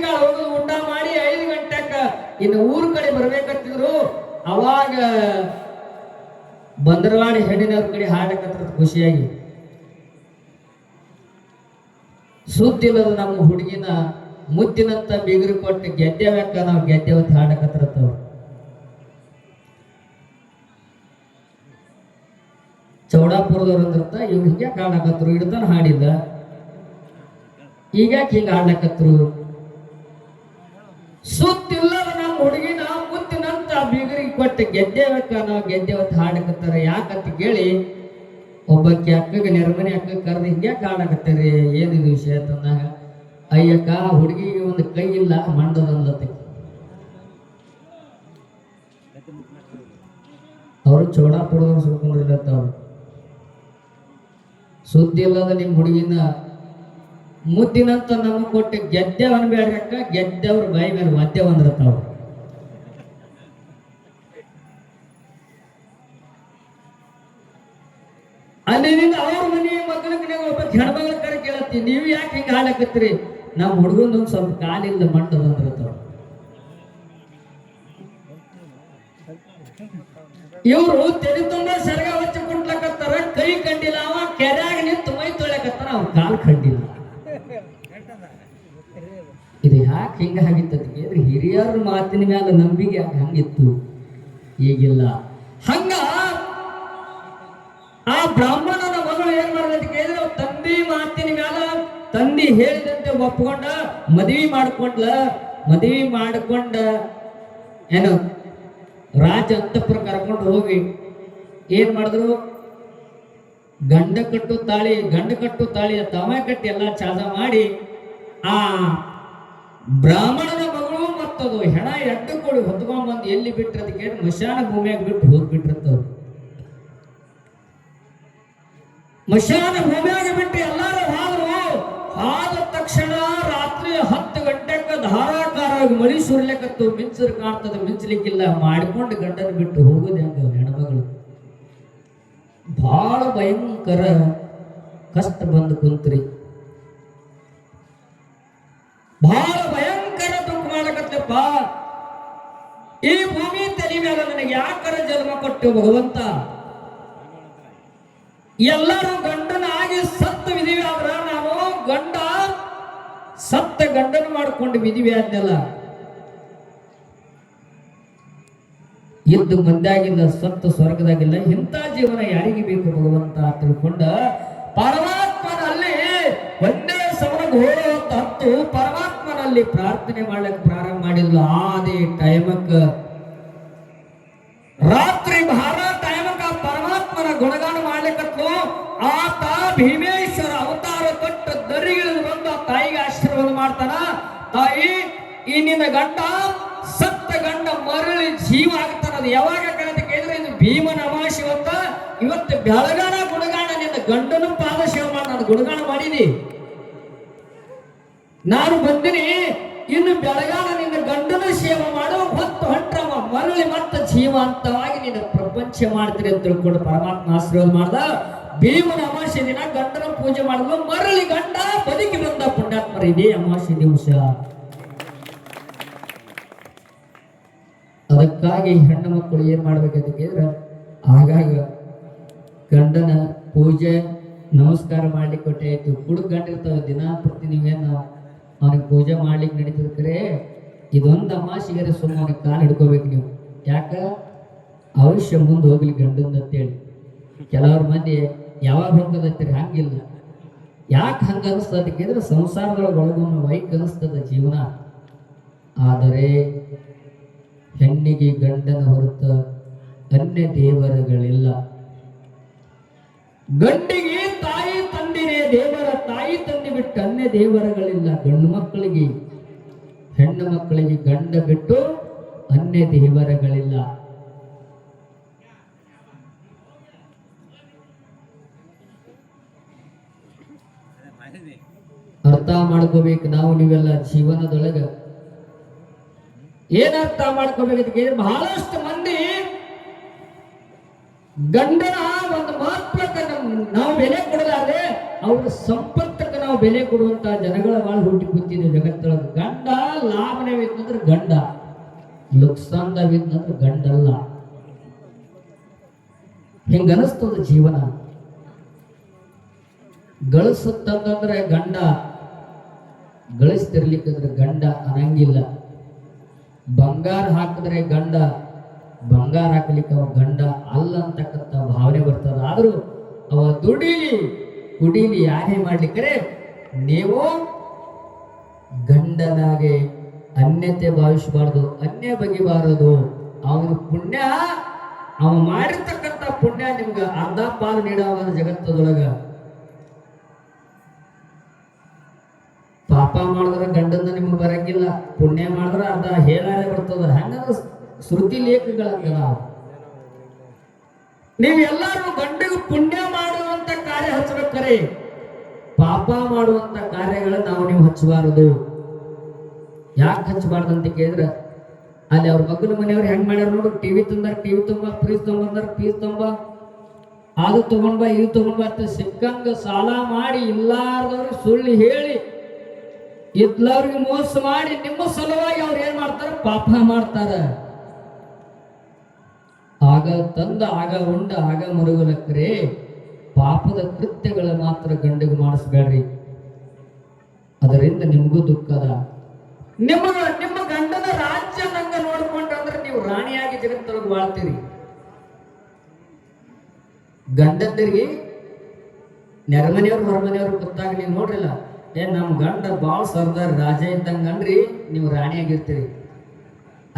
ಇನ್ನು ಊರ ಕಡೆ ಬರ್ಬೇಕಂತಿದ್ರು ಅವಾಗ ಬಂದರವಾಡಿ ಹೆಣ್ಣಿನವ್ರ ಕಡೆ ಹಾಡಕತ್ರ ಖುಷಿಯಾಗಿ. ಸುದ್ದಿಲ್ಲದ ನಮ್ಮ ಹುಡುಗಿನ ಮುದ್ದಿನಂತ ಬಿಗುರು ಕೊಟ್ಟು ಗೆದ್ದೆವೆಕ್ಕ ನಾವು ಗೆದ್ದೆವತ್ತು ಹಾಡಕತ್ರತ್ತವ್ರು. ಚೌಡಾಪುರದವ್ರು ಅಂದ್ರತ್ತ ಇವ್ರು ಹಿಂಗ್ಯಾಕೆ ಹಾಡಕತ್ರು, ಹಿಡ್ತಾನ ಹಾಡಿಲ್ಲ, ಈಗ್ಯಾಕೆ ಹಿಂಗ ಹಾಡ್ಲಕತ್ರು. ಸುತ್ತಿಲ್ಲದ ನಮ್ಮ ಹುಡುಗಿನ ಮುತ್ತಿನಂತ ಬೀಗರಿಗೆ ಕೊಟ್ಟು ಗೆದ್ದೆವಕ್ಕ ನಾವು ಗೆದ್ದೆವತ್ತು ಹಾಡಕತ್ತಾರ ಯಾಕಂತ ಕೇಳಿ ಒಬ್ಬಕ್ಕೆ ಅಕ್ಕಗೆ ನೆರಮನೆ ಅಕ್ಕ ಕರೆದು ಹಿಂಗ್ಯಾಕೆ ಹಾಡಕತ್ತಾರೆ, ಏನಿದು ವಿಷಯ ತಂದಾಗ, ಅಯ್ಯಕ್ಕ ಹುಡುಗಿಗೆ ಒಂದು ಕೈ ಇಲ್ಲ ಮಂಡದಂದತ್ತೆ. ಅವರು ಚೌಡಾಪುರದವ್ರು ಸುಳ್ಕೊಂಡಿರ್ಲತ್ತವ್ರು. ಸುದ್ದಿ ಇಲ್ಲದ ನಿಮ್ಮ ಹುಡುಗಿನ ಮುದ್ದಿನಂತ ನಮಗೆ ಕೊಟ್ಟು ಗೆದ್ದೆ ಅನ್ಬೇಡ್ರಕ್ಕ, ಗೆದ್ದವ್ರ ಬಾಯಿ ಮೇಲೆ ವಾದ್ಯ ಬಂದಿರ್ತಾವ. ಅಲ್ಲಿಂದ ಅವ್ರ ಮನೆ ಮಕ್ಕಳಿಗೆ ಒಬ್ಬ ಹೆಣ್ಮಗಳ ಕರೆ ಕೇಳತ್ತಿ, ನೀವು ಯಾಕೆ ಹಿಂಗ ಹಾಡಕತ್ತೀರಿ, ನಮ್ಮ ಹುಡುಗಂದೊಂದು ಸ್ವಲ್ಪ ಕಾಲಿಲ್ಲ ಮಂಡ ಬಂದಿರ್ತಾವ. ಇವರು ತೆರೆ ತುಂಬ ಸೆರಗ ಹಚ್ಚಿ ಕುಂಟ್ಲಕತ್ತಾರ, ಕೈ ಕಂಡಿಲ್ಲ, ಅವ ಕೆರೆಯಾಗ ನಿಂತು ಮೈ ತೊಳಕತ್ತಾನ, ಅವ್ ಕಾಲು ಕಂಡಿಲ್ಲ. ಇದು ಯಾಕೆ ಹಿಂಗ ಆಗಿತ್ತದಕ್ಕೆ ಹಿರಿಯರ ಮಾತಿನ ಮೇಲೆ ನಂಬಿಕೆ ಹಂಗಿತ್ತು, ಈಗಿಲ್ಲ. ಹಂಗ ಆ ಬ್ರಾಹ್ಮಣನ ಮಗಳು ಏನ್ ಮಾಡಿದ ಕೇಳಿದ್ರೆ ತಂದಿ ಮಾತಿನ ಮ್ಯಾಲ ತಂದಿ ಹೇಳಿದಂತೆ ಒಪ್ಕೊಂಡ ಮದುವೆ ಮಾಡ್ಕೊಂಡ ಏನು ರಾಜ ಅಂತಪುರ ಕರ್ಕೊಂಡು ಹೋಗಿ ಏನ್ ಮಾಡಿದ್ರು, ಗಂಡ ಕಟ್ಟು ತಾಳಿ ತಮ ಕಟ್ಟಿ ಎಲ್ಲ ಚಾದ ಮಾಡಿ ಆ ಬ್ರಾಹ್ಮಣನ ಮಗಳು ಮತ್ತದು ಹೆಣ ಎಡ್ಡು ಕೊಡಿ ಹೊತ್ಕೊಂಡ್ ಬಂದು ಎಲ್ಲಿ ಬಿಟ್ಟಿರೋದಕ್ಕೆ ಮಶಾನ ಭೂಮಿಯಾಗ ಬಿಟ್ಟು ಹೋಗ್ಬಿಟ್ಟಿರ್ತವ್ರು. ಮಶಾನ ಭೂಮಿಯಾಗ ಬಿಟ್ಟು ಎಲ್ಲಾರು ಆದ ತಕ್ಷಣ ರಾತ್ರಿ 10 ಗಂಟೆಗೆ ಧಾರಾಕಾರವಾಗಿ ಮಳಿ ಸುರ್ಲಿಕ್ಕತ್ತು, ಮಿಂಚರು ಕಾಣ್ತದೆ, ಮಿಂಚಲಿಕ್ಕಿಲ್ಲ, ಮಾಡಿಕೊಂಡು ಗಂಡನ ಬಿಟ್ಟು ಹೋಗುದು ಹೆಂಗ ಹೆಣ್ಮಗಳು. ಬಹಳ ಭಯಂಕರ ಕಷ್ಟ ಬಂದು ಕುಂತ್ರಿ, ಬಹಳ ಭಯಂಕರ ದುಃಖ ಮಾಡಕತ್ತಪ್ಪ. ಈ ಭೂಮಿ ತಲೆ ಮೇಲೆ ನನಗೆ ಯಾಕರ ಜನ್ಮ ಕೊಟ್ಟು ಭಗವಂತ, ಎಲ್ಲರೂ ಗಂಡನಾಗಿ ಸತ್ತ ವಿಧಿವಿ ಆದ್ರ ನಾವು ಸತ್ತ ಗಂಡನ ಮಾಡ್ಕೊಂಡು ವಿಧಿವಿ ಆದ್ನಲ್ಲ, ಇದ್ದು ಮಂದ್ಯಾಗಿಲ್ಲ, ಸತ್ತ ಸ್ವರ್ಗದಾಗಿಲ್ಲ, ಇಂಥ ಜೀವನ ಯಾರಿಗೆ ಬೇಕು ಭಗವಂತ ತಿಳ್ಕೊಂಡ ಪರಮಾತ್ಮನಲ್ಲಿ ಒಂದೇ ಸಮರಕ್ಕೆ ಹೋಗುವಂತ ಹತ್ತು ಪರಮಾತ್ಮನಲ್ಲಿ ಪ್ರಾರ್ಥನೆ ಮಾಡ್ಲಿಕ್ಕೆ ಪ್ರಾರಂಭ ಮಾಡಿಲ್ಲ. ಆದೇ ಟೈಮಕ್ಕ ರಾತ್ರಿ ಭಾರ ಟೈಮಕ್ಕ ಪರಮಾತ್ಮನ ಗುಣಗಾನ ಮಾಡ್ಲಿಕ್ಕತ್ತು. ಆತ ಭೀಮೇಶ್ವರ ಅವತಾರ ಕೊಟ್ಟು ದರಿಗಿಳಿದು ಬಂದು ತಾಯಿಗೆ ಆಶೀರ್ವಾದ ಮಾಡ್ತಾನ. ತಾಯಿ, ಈ ನಿನ್ನ ಗಂಡ ಸತ್ತ ಗಂಡ ಮರಳಿ ಜೀವ ಆಗ್ತಾನ. ಅದು ಯಾವಾಗ ಕಳೆದ ಕೇಳಿದ್ರೆ ಇದು ಭೀಮನ ಅಮಾವಾಸ್ಯೆ ಇವತ್ತು ಬೆಳಗಾನ ಗುಣಗಾನ ನಿನ್ನ ಗಂಡನು ಪಾದ ಸೇವೆ ಮಾಡಿ ನಾನು ಗುಣಗಾನ ಮಾಡೀನಿ, ನಾನು ಬಂದಿನಿ, ಇನ್ನು ಬೆಳಗಾನ ನಿನ್ನ ಗಂಡನ ಸೇವೆ ಮಾಡು, ಹೊತ್ತು ಹೊಂಟ್ರವ ಮರಳಿ ಮತ್ತ ಜೀವಂತವಾಗಿ ನಿನ್ನ ಪ್ರಪಂಚ ಮಾಡ್ತೀರಿ ಅಂತ ತಿಳ್ಕೊಂಡು ಪರಮಾತ್ಮ ಆಶೀರ್ವಾದ ಮಾಡ್ದ. ಭೀಮನ ಅಮಾವಾಸ್ಯೆ ದಿನ ಗಂಡನ ಪೂಜೆ ಮಾಡಿದ್ಲು, ಮರಳಿ ಗಂಡ ಬದುಕಿ ಬಂದ ಪುಣ್ಯಾತ್ಮರ ಇದೇ ಅಮಾವಾಸ್ಯೆ ದಿವಸ. ಅದಕ್ಕಾಗಿ ಹೆಣ್ಣು ಮಕ್ಕಳು ಏನ್ ಮಾಡ್ಬೇಕಂತ ಕೇಳಿದ್ರೆ ಆಗಾಗ ಗಂಡನ ಪೂಜೆ ನಮಸ್ಕಾರ ಮಾಡ್ಲಿಕ್ಕೆ ಕೊಟ್ಟೆ ಆಯ್ತು. ಕುಡುಕ್ ಗಂಡ ಇರ್ತಾವ, ದಿನ ಪ್ರತಿ ನೀವೇನು ಅವನಿಗೆ ಪೂಜೆ ಮಾಡ್ಲಿಕ್ಕೆ ನಡೀತಿದ್ರೆ ಇದೊಂದು ಅಮಾವಾಸ್ಯೆಗೆ ಸುಮ್ಮನೆ ಅವನಿಗೆ ಕಾಲು ಹಿಡ್ಕೋಬೇಕು ನೀವು. ಯಾಕ ಅವಶ್ಯ ಮುಂದೆ ಹೋಗ್ಲಿ ಗಂಡಂದ ಅಂತೇಳಿ. ಕೆಲವ್ರ ಮಂದಿ ಯಾವಾಗ ಹೋಗೋದತ್ತೀರಿ, ಹಂಗಿಲ್ಲ. ಯಾಕೆ ಹಂಗ ಅನಿಸ್ತದ ಕೇಳಿದ್ರೆ ಸಂಸಾರದೊಳಗೆ ಒಳಗೊಮ್ಮೆ ವೈಕ್ ಅನಿಸ್ತದ ಜೀವನ. ಆದರೆ ಹೆಣ್ಣಿಗೆ ಗಂಡನ ಹೊರತ ಅನ್ಯ ದೇವರುಗಳಿಲ್ಲ. ಗಂಡಿಗೆ ತಾಯಿ ತಂದಿನೇ ದೇವರ, ತಾಯಿ ತಂದೆ ಬಿಟ್ಟು ಅನ್ಯ ದೇವರುಗಳಿಲ್ಲ. ಗಂಡು ಮಕ್ಕಳಿಗೆ ಹೆಣ್ಣು ಮಕ್ಕಳಿಗೆ ಗಂಡ ಬಿಟ್ಟು ಅನ್ಯ ದೇವರುಗಳಿಲ್ಲ. ಅರ್ಥ ಮಾಡ್ಕೋಬೇಕು ನಾವು ನೀವೆಲ್ಲ ಜೀವನದೊಳಗ. ಏನ್ ಅರ್ಥ ಮಾಡ್ಕೋಬೇಕಂತ ಬಹಳಷ್ಟು ಮಂದಿ ಗಂಡನ ಒಂದು ಮಹತ್ವಕ್ಕೆ ನಾವು ಬೆಲೆ ಕೊಡಲಾದ್ರೆ ಅವ್ರ ಸಂಪತ್ತಕ್ಕೆ ನಾವು ಬೆಲೆ ಕೊಡುವಂತ ಜನಗಳ ಬಾಳ ಹುಟ್ಟಿ ಕೂತಿದೆ ಜಗತ್ತೊಳಗೆ. ಗಂಡ ಲಾಭನೇ ಇತ್ತಂದ್ರೆ ಗಂಡ, ಲುಕ್ಸಾನ್ದಾಗಿದ್ದಂದ್ರೆ ಗಂಡಲ್ಲ. ಹಿಂಗನಿಸ್ತದ ಜೀವನ. ಗಳಿಸುತ್ತಂದ್ರೆ ಗಂಡ, ಗಳಿಸ್ತಿರ್ಲಿಕ್ಕಿದ್ರೆ ಗಂಡ ಅನ್ನಂಗಿಲ್ಲ. ಬಂಗಾರ ಹಾಕಿದ್ರೆ ಗಂಡ, ಬಂಗಾರ ಹಾಕ್ಲಿಕ್ಕೆ ಅವ ಗಂಡ ಅಲ್ಲ ಅಂತಕ್ಕಂಥ ಭಾವನೆ ಬರ್ತದ. ಆದ್ರೂ ಅವ ದುಡೀಲಿ ಕುಡೀಲಿ ಯಾರೇ ಮಾಡ್ಲಿಕ್ಕರೆ ನೀವು ಗಂಡನಾಗೆ ಅನ್ಯತೆ ಭಾವಿಸಬಾರ್ದು, ಅನ್ಯ ಬಗೆಬಾರದು. ಅವನ ಪುಣ್ಯ, ಅವ ಮಾಡಿರ್ತಕ್ಕಂಥ ಪುಣ್ಯ ನಿಮ್ಗೆ ಅರ್ಧ ಪಾಲು ನೀಡೋದ ಜಗತ್ತದೊಳಗ. ಪಾಪ ಮಾಡಿದ್ರೆ ಗಂಡನ ನಿಮ್ಗೆ ಬರಂಗಿಲ್ಲ, ಪುಣ್ಯ ಮಾಡಿದ್ರೆ ಅರ್ಧ ಹೇಳಾರೆ ಬರ್ತದ. ಹಂಗಂದ್ರೆ ಶ್ರುತಿ ಲೇಖಗಳಂಗ ನೀವೆಲ್ಲರೂ ಗಂಡಿಗೆ ಪುಣ್ಯ ಮಾಡುವಂತ ಕಾರ್ಯ ಹಚ್ಚಬೇಕಾರೆ ಪಾಪ ಮಾಡುವಂತ ಕಾರ್ಯಗಳ ನೀವು ಹಚ್ಚಬಾರದು. ಯಾಕೆ ಹಚ್ಚಬಾರ್ದು ಅಂತ ಕೇಳಿದ್ರೆ, ಅಲ್ಲಿ ಅವ್ರ ಮಗನ ಮನೆಯವ್ರು ಹೆಂಗ್ ಮಾಡ್ಯಾರ ನೋಡು, ಟಿವಿ ತಂದಾರ, ಟಿವಿ ತುಂಬ, ಫ್ರೀಜ್ ತಗೊಂಬಂದಾರ, ಫ್ರೀಜ್ ತುಂಬ, ಅದು ತಗೊಂಡ್ಬಾ ಇದು ತಗೊಂಡ್ಬಾ ಅಂತ ಸಿಕ್ಕಂಗ ಸಾಲ ಮಾಡಿ ಇಲ್ಲಾರ್ದವ್ರಿಗೆ ಸುಳ್ಳು ಹೇಳಿ ಇದ್ಲವ್ರಿಗೆ ಮೋಸ ಮಾಡಿ ನಿಮ್ಮ ಸಲುವಾಗಿ ಅವ್ರು ಏನ್ ಮಾಡ್ತಾರ, ಪಾಪ ಮಾಡ್ತಾರ. ಆಗ ತಂದ ಆಗ ಉಂಡ ಆಗ ಮರುಗಲಕ್ಕರೆ ಪಾಪದ ಕೃತ್ಯಗಳ ಮಾತ್ರ ಗಂಡಿಗೆ ಮಾಡಿಸ್ಬೇಡ್ರಿ. ಅದರಿಂದ ನಿಮಗೂ ದುಃಖದ. ನಿಮ್ಮ ಗಂಡನ ರಾಜ್ಯ ನಂಗ ನೋಡ್ಕೊಂಡ್ರೆ ನೀವು ರಾಣಿಯಾಗಿ ಜಗತ್ತೊಳಗೆ ಬಾಳ್ತೀರಿ. ಗಂಡಂದಿರಿಗೆ ನೆರಮನೆಯವ್ರು ಹೊರಮನೆಯವ್ರು ಗೊತ್ತಾಗ ನೀವು ನೋಡ್ರಿಲ್ಲ, ನಮ್ಮ ಗಂಡ ಬಾಳ ಸರ್ದಾರ್ ರಾಜ ಇದ್ದಂಗನ್ರಿ, ನೀವು ರಾಣಿಯಾಗಿರ್ತೀರಿ.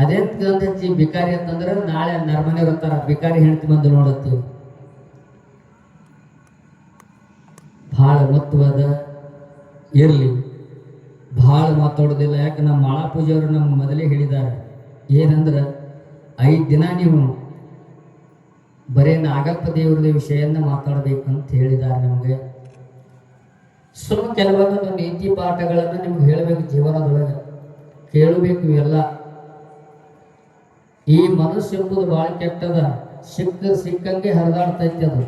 ಅದೇ ಹೆಚ್ಚಿ ಬಿಕಾರಿ ಅಂತಂದ್ರೆ ನಾಳೆ ನರ್ಮನೆಯವ್ರು ಅಂತಾರ, ಬಿಕಾರಿ ಹೆಂಡತಿ ಬಂದು ನೋಡತ್ತೀವಿ. ಭಾಳ ಮಹತ್ವದ ಇರ್ಲಿ, ಭಾಳ ಮಾತಾಡೋದಿಲ್ಲ. ಯಾಕೆ ನಮ್ಮ ಮಾಳಾಪೂಜೆಯವರು ನಮ್ಗೆ ಮೊದಲೇ ಹೇಳಿದ್ದಾರೆ, ಏನಂದ್ರೆ 5 ದಿನ ನೀವು ಬರೀ ನಾಗಪ್ಪ ದೇವ್ರದ ವಿಷಯನ್ನ ಮಾತಾಡಬೇಕಂತ ಹೇಳಿದ್ದಾರೆ ನಮಗೆ. ಕೆಲವೊಂದು ನೀತಿ ಪಾಠಗಳನ್ನು ನಿಮ್ಗೆ ಹೇಳಬೇಕು, ಜೀವನದೊಳಗೆ ಕೇಳಬೇಕು. ಇವೆಲ್ಲ ಈ ಮನಸ್ಸು ಎಂಬುದು ಬಹಳ ಕೆಟ್ಟದ, ಸಿಕ್ಕಂಗೆ ಹರಿದಾಡ್ತೈತಿ. ಅದು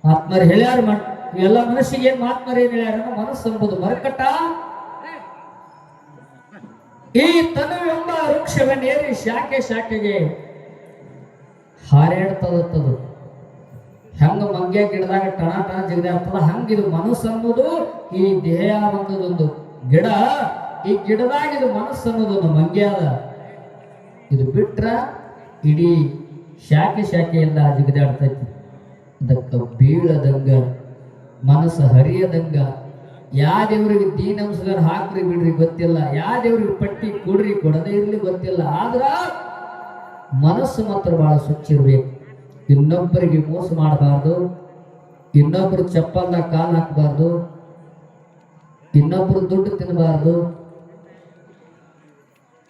ಆತ್ಮರು ಹೇಳ್ಯಾರ, ಎಲ್ಲ ಮನಸ್ಸಿಗೆ ಏನ್ ಮಾತ್ಮರು ಏನ್ ಹೇಳ್ಯಾರ, ಮನಸ್ಸು ಎಂಬುದು ಮರಕಟ. ಈ ತನು ಎಂಬ ವೃಕ್ಷವನ್ನೇರಿ ಶಾಖೆ ಶಾಖೆಗೆ ಹಾರಾಡ್ತದತ್ತದು. ಹೆಂಗ ಮಂಗ್ಯ ಗಿಡದಾಗ ಟಣ ಟಣ ಜಿಗದಾಡ್ತದ, ಹಂಗಿದು ಮನಸ್ಸು ಅನ್ನೋದು ಈ ದೇಹ ಅನ್ನೋದೊಂದು ಗಿಡ. ಈ ಗಿಡದಾಗ ಇದು ಮನಸ್ಸು ಅನ್ನೋದೊಂದು ಮಂಗ್ಯ ಅದ. ಇದು ಬಿಟ್ರ ಇಡೀ ಶಾಖೆ ಶಾಖೆಯಿಂದ ಜಿಗದಾಡ್ತೈತಿ. ಅದಕ್ಕೆ ಬೀಳದಂಗ, ಮನಸ್ಸು ಹರಿಯದಂಗ, ಯಾ ದೇವ್ರಿಗೆ ದೀನಂಶಗಾರ ಹಾಕ್ರಿ ಬಿಡ್ರಿ ಗೊತ್ತಿಲ್ಲ, ಯಾ ದೇವ್ರಿಗೆ ಪಟ್ಟಿ ಕೊಡ್ರಿ ಕೊಡದೇ ಇರ್ಲಿ ಗೊತ್ತಿಲ್ಲ. ಆದ್ರ ಮನಸ್ಸು ಮಾತ್ರ ಬಹಳ ಸ್ವಚ್ಛ ಇರ್ಬೇಕು. ಇನ್ನೊಬ್ಬರಿಗೆ ಮೋಸ ಮಾಡಬಾರ್ದು, ಇನ್ನೊಬ್ಬರು ಚಪ್ಪಲ್ನ ಕಾಲು ಹಾಕಬಾರ್ದು, ಇನ್ನೊಬ್ಬರು ದುಡ್ಡು ತಿನ್ನಬಾರ್ದು.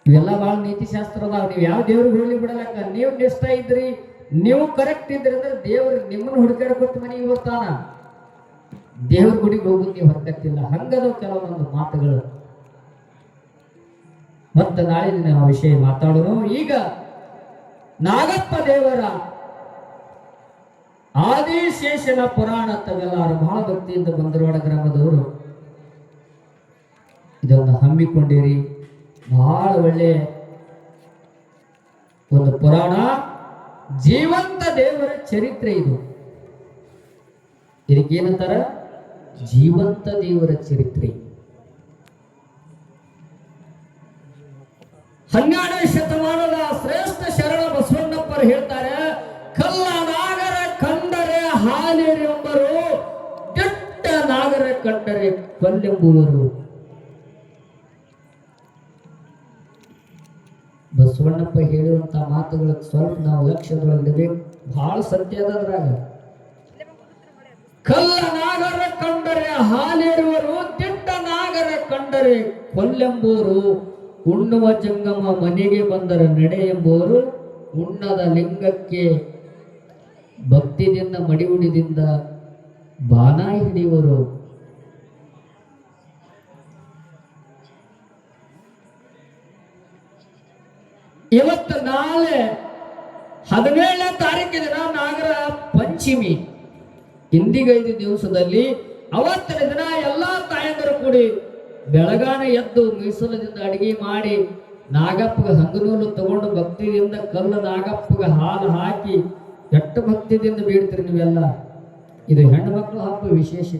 ಇವೆಲ್ಲ ಬಹಳ ನೀತಿ ಶಾಸ್ತ್ರ ಅದಾವ. ನೀವು ಯಾವ ದೇವ್ರಿಗೆ ಹೋಗ್ಲಿ ಬಿಡಲಕ್ಕ, ನೀವು ನಿಷ್ಠ ಇದ್ರಿ, ನೀವು ಕರೆಕ್ಟ್ ಇದ್ರಿ ಅಂದ್ರೆ ದೇವ್ರಿಗೆ ನಿಮ್ಮನ್ನು ಹುಡುಕಾಡ್ಕೊಟ್ಟು ಮನೆಗೆ ಬರ್ತಾನ. ದೇವ್ರ ಗುಡಿಗೆ ಹೋಗೋದು ನೀವು ಹೊರಕತ್ತಿಲ್ಲ. ಹಂಗದ ಕೆಲವೊಂದು ಮಾತುಗಳು. ಮತ್ತೆ ನಾಳೆ ನಾವು ವಿಷಯ ಮಾತಾಡೋಣ. ಈಗ ನಾಗಪ್ಪ ದೇವರ ಆದಿಶೇಷನ ಪುರಾಣ ತವೆಲ್ಲರು ಬಹಳ ಭಕ್ತಿಯಿಂದ ಬಂದರವಾಡ ಗ್ರಾಮದವರು ಇದನ್ನು ಹಮ್ಮಿಕೊಂಡಿರಿ. ಬಹಳ ಒಳ್ಳೆಯ ಒಂದು ಪುರಾಣ, ಜೀವಂತ ದೇವರ ಚರಿತ್ರೆ ಇದು. ಇದಕ್ಕೇನಂತಾರ, ಜೀವಂತ ದೇವರ ಚರಿತ್ರೆ. 12ನೇ ಶತಮಾನದ ಶ್ರೇಷ್ಠ ಶರಣ ಬಸವಣ್ಣಪ್ಪರು ಹೇಳ್ತಾರೆ, ಕಲ್ಲ ನಾಗರ ಕಂಡರೆ ಹಾಲೇರೆಂಬರು, ದಿಟ್ಟ ನಾಗರ ಕಂಡರೆ ಕೊಲ್ಲೆಂಬುವರು. ಬಸವಣ್ಣಪ್ಪ ಹೇಳಿರುವಂತ ಮಾತುಗಳಿಗೆ ಸ್ವಲ್ಪ ನಾವು ಲಕ್ಷ್ಯದೊಳಗಿಡಬೇಕು. ಬಹಳ ಸತ್ಯ ಅದ್ರಾಗ. ಕಲ್ಲ ನಾಗರ ಕಂಡರೆ ಹಾಲೇರುವರು, ದಿಟ್ಟ ನಾಗರ ಕಂಡರೆ ಕೊಲ್ಲೆಂಬುವರು. ಉಣ್ಣುವ ಜಂಗಮ ಮನೆಗೆ ಬಂದರೆ ನಡೆ ಎಂಬುವರು, ಉಣ್ಣದ ಲಿಂಗಕ್ಕೆ ಭಕ್ತಿದಿಂದ ಮಡಿಯುಣಿದಿಂದ ಬಾಣ ಹಿಡಿಯುವರು. ಇವತ್ತು ನಾಳೆ 17ನೇ ತಾರೀಕಿನ ದಿನ ನಾಗರ ಪಂಚಮಿ. ಇಂದಿಗೈದು ದಿವಸದಲ್ಲಿ ಅವತ್ತಿನ ದಿನ ಎಲ್ಲಾ ತಾಯಂದರು ಕೂಡಿ ಬೆಳಗಾನೆ ಎದ್ದು ಮೀಸಲದಿಂದ ಅಡಿಗೆ ಮಾಡಿ ನಾಗಪ್ಪಗೆ ಹಂಗನೂಲು ತಗೊಂಡು ಭಕ್ತಿಯಿಂದ ಕಲ್ಲು ನಾಗಪ್ಪಗೆ ಹಾಲು ಹಾಕಿ ಎಷ್ಟು ಭಕ್ತಿಯಿಂದ ಬೇಡ್ತೀರಿ ನೀವೆಲ್ಲ. ಇದು ಹೆಣ್ಣು ಮಕ್ಕಳು ಹಬ್ಬ ವಿಶೇಷ.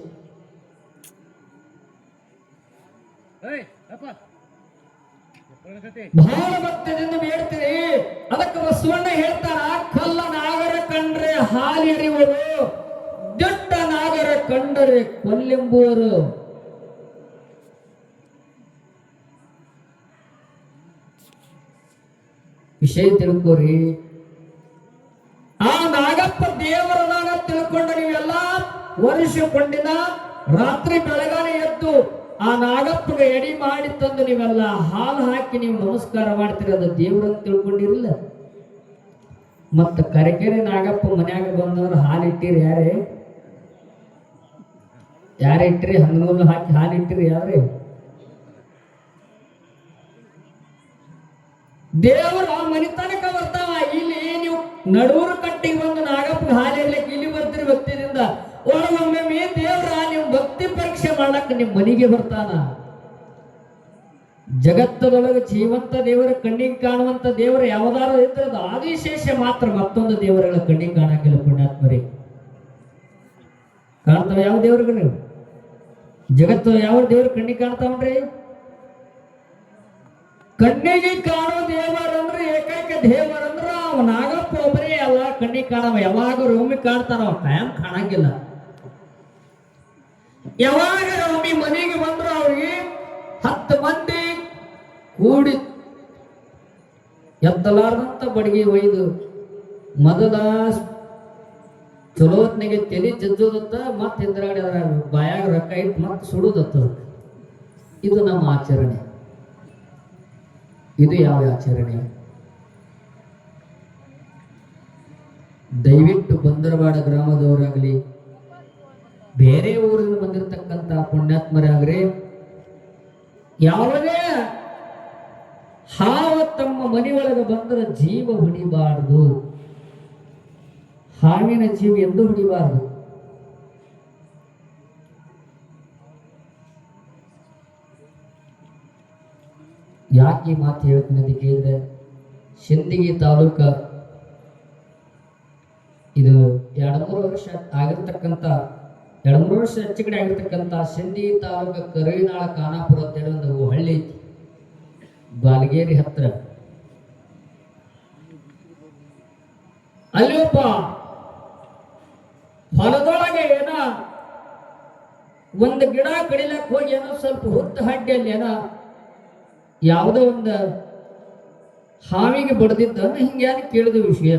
ಬಹಳ ಭಕ್ತಿಯಿಂದ ಬೇಡ್ತೀರಿ. ಅದಕ್ಕೆ ಬಸವಣ್ಣ ಹೇಳ್ತಾರ, ಕಲ್ಲ ನಾಗರ ಕಂಡ್ರೆ ಹಾಲೆರಿವರು, ದೊಡ್ಡ ನಾಗರ ಕಂಡರೆ ಕೊಲ್ಲೆಂಬುವರು. ವಿಷಯ ತಿಳ್ಕೋರಿ. ಆ ನಾಗಪ್ಪ ದೇವರನಾಗ ತಿಳ್ಕೊಂಡ ನೀವೆಲ್ಲ ವರ್ಷ ಕೊಂಡಿನ ರಾತ್ರಿ ಬೆಳಗಾನೆ ಎದ್ದು ಆ ನಾಗಪ್ಪಗೆ ಎಡಿ ಮಾಡಿ ತಂದು ನೀವೆಲ್ಲ ಹಾಲು ಹಾಕಿ ನೀವು ನಮಸ್ಕಾರ ಮಾಡ್ತೀರಿ. ಅದು ದೇವರನ್ನು ತಿಳ್ಕೊಂಡಿರಲಿಲ್ಲ. ಮತ್ತ ಕರೆಕೆರೆ ನಾಗಪ್ಪ ಮನ್ಯಾಗ ಬಂದವ್ರು ಹಾಲು ಇಟ್ಟಿರಿ ಯಾರೇ ಇಟ್ಟಿರಿ? ಹಂಗನೂಲು ಹಾಕಿ ಹಾಲು ಇಟ್ಟಿರಿ ಯಾರೇ? ದೇವರು ಆ ಮನಿತನಕ ಬರ್ತಾವ. ಇಲ್ಲಿ ನೀವು ನಡೂರು ಕಟ್ಟಿಗೆ ಬಂದು ನಾಗಪ್ಪಗೆ ಹಾಲು ಇರ್ಲಿಕ್ಕೆ ಇಲ್ಲಿ ಬರ್ತೀರಿ ಭಕ್ತಿಯಿಂದ. ಒಮ್ಮೆ ದೇವ್ರ ನೀವು ಭಕ್ತಿ ಪರೀಕ್ಷೆ ಮಾಡಕ್ ನಿಮ್ ಮನೆಗೆ ಬರ್ತಾನ. ಜಗತ್ತದೊಳಗೆ ಜೀವಂತ ದೇವರ ಕಣ್ಣಿಗೆ ಕಾಣುವಂತ ದೇವರು ಯಾವ್ದಾರು ಇರ್ತದ, ಆದಿಶೇಷ ಮಾತ್ರ ಮತ್ತೊಂದು ದೇವರುಗಳ ಕಣ್ಣಿಗೆ ಕಾಣಕ್ಕಿಲ್ಲ. ಪುಣ್ಯಾತ್ಮರಿ ಕಾಣ್ತಾವ ಯಾವ ದೇವರುಗಳು? ಜಗತ್ತು ಯಾವ ದೇವ್ರ ಕಣ್ಣಿಗೆ ಕಾಣ್ತಾವನ್ರಿ? ಕಣ್ಣಿಗೆ ಕಾಣೋ ದೇವರಂದ್ರೆ ಏಕೈಕ ದೇವರಂದ್ರ ಅವ ನಾಗಪ್ಪ ಒಬ್ಬರೇ ಅಲ್ಲ. ಕಣ್ಣಿಗೆ ಕಾಣವ ಯಾವಾಗ ಒಮ್ಮೆ ಕಾಣ್ತಾನ, ಕಾಯಂ ಕಾಣಂಗಿಲ್ಲ. ಯಾವಾಗ ಒಮ್ಮೆ ಮನೆಗೆ ಬಂದ್ರು ಅವ್ರಿಗೆ 10 ಮಂದಿ ಕೂಡಿ ಎತ್ತಲಾರ್ದಂತ ಬಡಿಗೆ ಒಯ್ದು ಮೊದಲ ಚಲೋತ್ನಿಗೆ ತಲೆ ಜಜ್ಜೋದತ್ತ, ಮತ್ತೆ ಹಿಂದ್ರಗಡೆ ಅದರ ಬಾಯಾಗ ರೊಕ್ಕ ಇಟ್ಟು ಮತ್ತೆ ಸುಡುದತ್ತ. ಇದು ನಮ್ಮ ಆಚರಣೆ. ಇದು ಯಾವ ಆಚರಣೆ? ದಯವಿಟ್ಟು ಬಂದರವಾಡ ಗ್ರಾಮದವರಾಗಲಿ, ಬೇರೆ ಊರಿಂದ ಬಂದಿರತಕ್ಕಂತ ಪುಣ್ಯಾತ್ಮರಾಗ್ರಿ, ಯಾವುದೇ ಹಾವ ತಮ್ಮ ಮನೆಯೊಳಗೆ ಬಂದರೆ ಜೀವ ಹೊಡಿಬಾರ್ದು. ಹಾವಿನ ಜೀವ ಎಂದು ಹೊಡಿಬಾರ್ದು. ಯಾಕೆ ಈ ಮಾತು ಹೇಳ್ತೀನಿ ಅಂತ ಕೇಳಿದ್ರೆ, ಸಿಂದಗಿ ತಾಲೂಕ ಇದು 2-3 ವರ್ಷ ಆಗಿರ್ತಕ್ಕಂಥ 2-3 ವರ್ಷ ಹೆಚ್ಚು ಕಡೆ ಆಗಿರ್ತಕ್ಕಂಥ ಸಿಂದಗಿ ತಾಲೂಕ ಕರವಿನಾಳ ಖಾನಾಪುರ ಅಂತೇಳಿ ಒಂದು ಹಳ್ಳಿ ಐತಿ, ಬಾಲಗೇರಿ ಹತ್ರ. ಅಲ್ಲಿ ಒಬ್ಬ ಹೊಲದೊಳಗೆ ಒಂದು ಗಿಡ ಕಡಿಲಕ್ಕೆ ಹೋಗಿ ಸ್ವಲ್ಪ ಹುತ್ತ ಹಡ್ಡಿಯಲ್ಲಿ ಯಾವುದೋ ಒಂದು ಹಾವಿಗೆ ಬಡ್ದಿದ್ದ. ಹಿಂಗೇನು ಕೇಳಿದ ವಿಷಯ.